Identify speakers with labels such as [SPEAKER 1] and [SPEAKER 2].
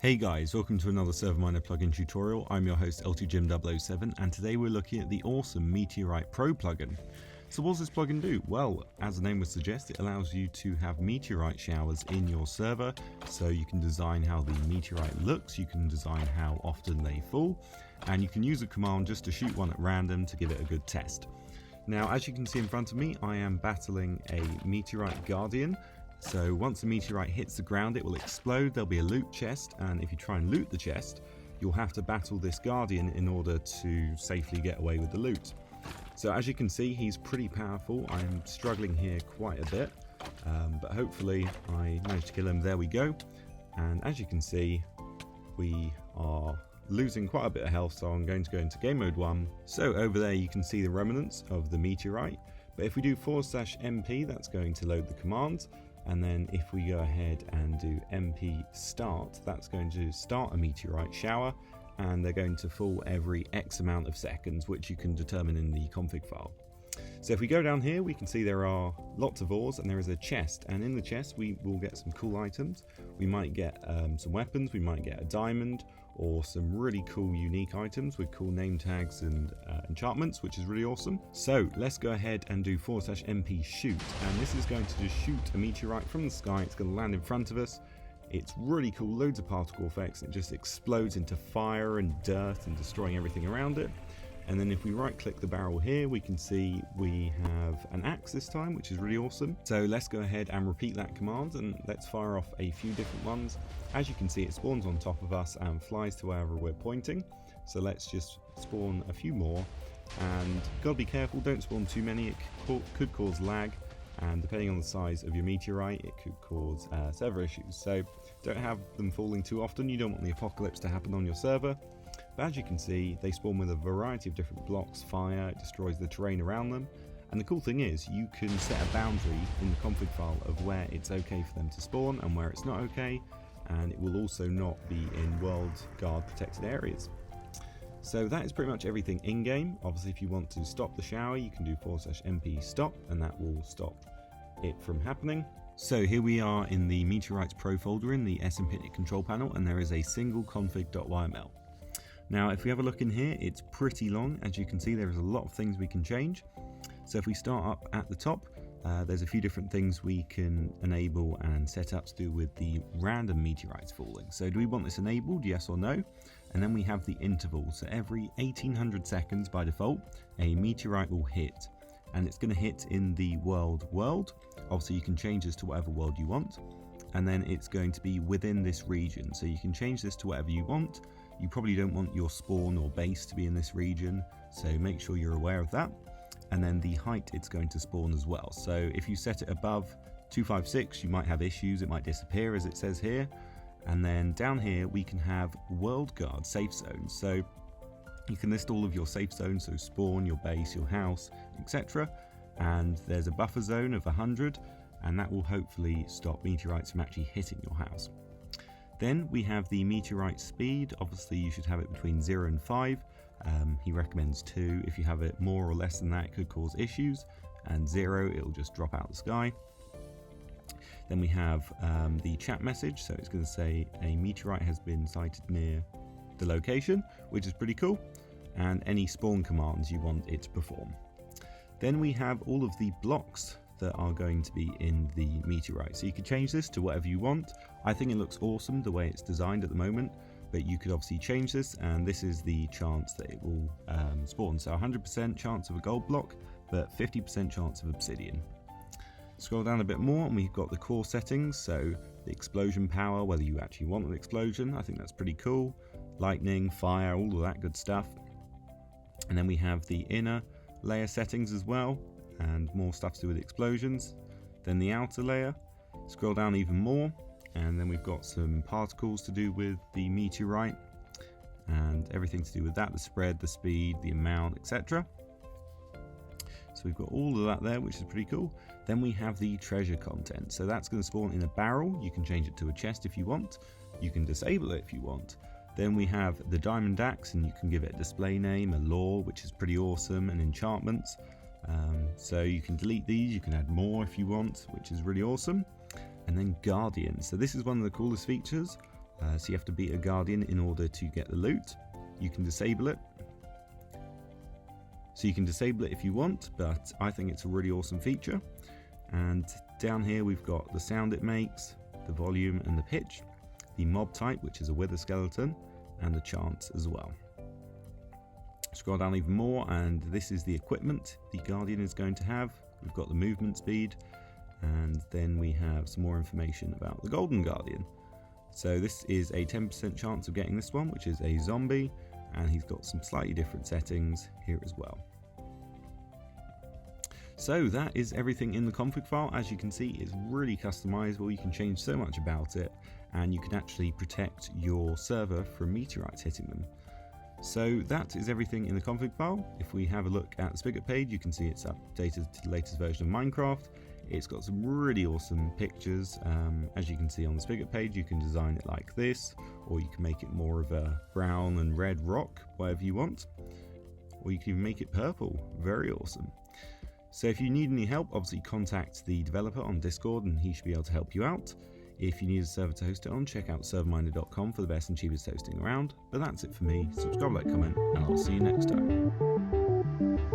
[SPEAKER 1] Hey guys, welcome to another ServerMiner plugin tutorial. I'm your host LTJim007 and today we're looking at the awesome Meteorite Pro plugin. So what does this plugin do? Well, as the name would suggest, it allows you to have meteorite showers in your server, so you can design how the meteorite looks, you can design how often they fall, and you can use a command just to shoot one at random to give it a good test. Now, as you can see in front of me, I am battling a Meteorite Guardian. So once a meteorite hits the ground, it will explode, there'll be a loot chest, and if you try and loot the chest, you'll have to battle this Guardian in order to safely get away with the loot. So as you can see, he's pretty powerful. I'm struggling here quite a bit, but hopefully I managed to kill him. There we go. And as you can see, we are losing quite a bit of health, so I'm going to go into game mode 1. So over there you can see the remnants of the meteorite, but if we do /MP, that's going to load the commands. And then if we go ahead and do MP start, that's going to start a meteorite shower, and they're going to fall every X amount of seconds, which you can determine in the config file. So if we go down here, we can see there are lots of ores and there is a chest, and in the chest we will get some cool items. We might get some weapons, we might get a diamond, or some really cool unique items with cool name tags and enchantments, which is really awesome. So let's go ahead and do /MP shoot, and this is going to just shoot a meteorite from the sky. It's going to land in front of us. It's really cool, loads of particle effects. It just explodes into fire and dirt and destroying everything around it. And then if we right click the barrel here, we can see we have an axe this time, which is really awesome. So let's go ahead and repeat that command and let's fire off a few different ones. As you can see, it spawns on top of us and flies to wherever we're pointing. So let's just spawn a few more, and gotta be careful, don't spawn too many. It could cause lag, and depending on the size of your meteorite, it could cause server issues. So don't have them falling too often. You don't want the apocalypse to happen on your server. But as you can see, they spawn with a variety of different blocks, fire, it destroys the terrain around them. And the cool thing is, you can set a boundary in the config file of where it's okay for them to spawn and where it's not okay, and it will also not be in world guard protected areas. So that is pretty much everything in-game. Obviously, if you want to stop the shower, you can do /MP stop, and that will stop it from happening. So here we are in the Meteorites Pro folder in the SMPIT control panel, and there is a single config.yml. Now, if we have a look in here, it's pretty long. As you can see, there's a lot of things we can change. So if we start up at the top, there's a few different things we can enable and set up to do with the random meteorites falling. So do we want this enabled, yes or no? And then we have the interval. So every 1800 seconds by default, a meteorite will hit, and it's going to hit in the world. Obviously you can change this to whatever world you want, and then it's going to be within this region. So you can change this to whatever you want. You probably don't want your spawn or base to be in this region, so make sure you're aware of that. And then the height it's going to spawn as well. So if you set it above 256, you might have issues, it might disappear as it says here. And then down here we can have world guard safe zones. So you can list all of your safe zones, so spawn, your base, your house, etc. And there's a buffer zone of 100, and that will hopefully stop meteorites from actually hitting your house. Then we have the Meteorite Speed. Obviously you should have it between 0 and 5. He recommends 2. If you have it more or less than that, it could cause issues. And 0, it'll just drop out of the sky. Then we have the chat message. So it's going to say a meteorite has been sighted near the location, which is pretty cool. And any spawn commands you want it to perform. Then we have all of the blocks that are going to be in the meteorite. So you can change this to whatever you want. I think it looks awesome the way it's designed at the moment, but you could obviously change this, and this is the chance that it will spawn. So 100% chance of a gold block, but 50% chance of obsidian. Scroll down a bit more and we've got the core settings, so the explosion power, whether you actually want an explosion, I think that's pretty cool. Lightning, fire, all of that good stuff. And then we have the inner layer settings as well, and more stuff to do with explosions. Then the outer layer, scroll down even more, and then we've got some particles to do with the meteorite and everything to do with that, the spread, the speed, the amount, etc. So we've got all of that there, which is pretty cool. Then we have the treasure content, so that's going to spawn in a barrel. You can change it to a chest if you want, you can disable it if you want. Then we have the diamond axe, and you can give it a display name, a lore, which is pretty awesome, and enchantments. So you can delete these, you can add more if you want, which is really awesome. And then guardians, so this is one of the coolest features. So you have to beat a guardian in order to get the loot. You can disable it. So you can disable it if you want, but I think it's a really awesome feature. And down here we've got the sound it makes, the volume and the pitch, the mob type, which is a wither skeleton, and the chance as well. Scroll down even more, and this is the equipment the guardian is going to have. We've got the movement speed, and then we have some more information about the golden guardian. So this is a 10% chance of getting this one, which is a zombie, and he's got some slightly different settings here as well. So that is everything in the config file. As you can see, it's really customizable. You can change so much about it, and you can actually protect your server from meteorites hitting them. So that is everything in the config file. If we have a look at the spigot page, you can see it's updated to the latest version of Minecraft. It's got some really awesome pictures. As you can see on the spigot page, you can design it like this, or you can make it more of a brown and red rock, whatever you want. Or you can even make it purple. Very awesome. So if you need any help, obviously contact the developer on Discord and he should be able to help you out. If you need a server to host it on, check out ServerMiner.com for the best and cheapest hosting around. But that's it for me. Subscribe, like, comment, and I'll see you next time.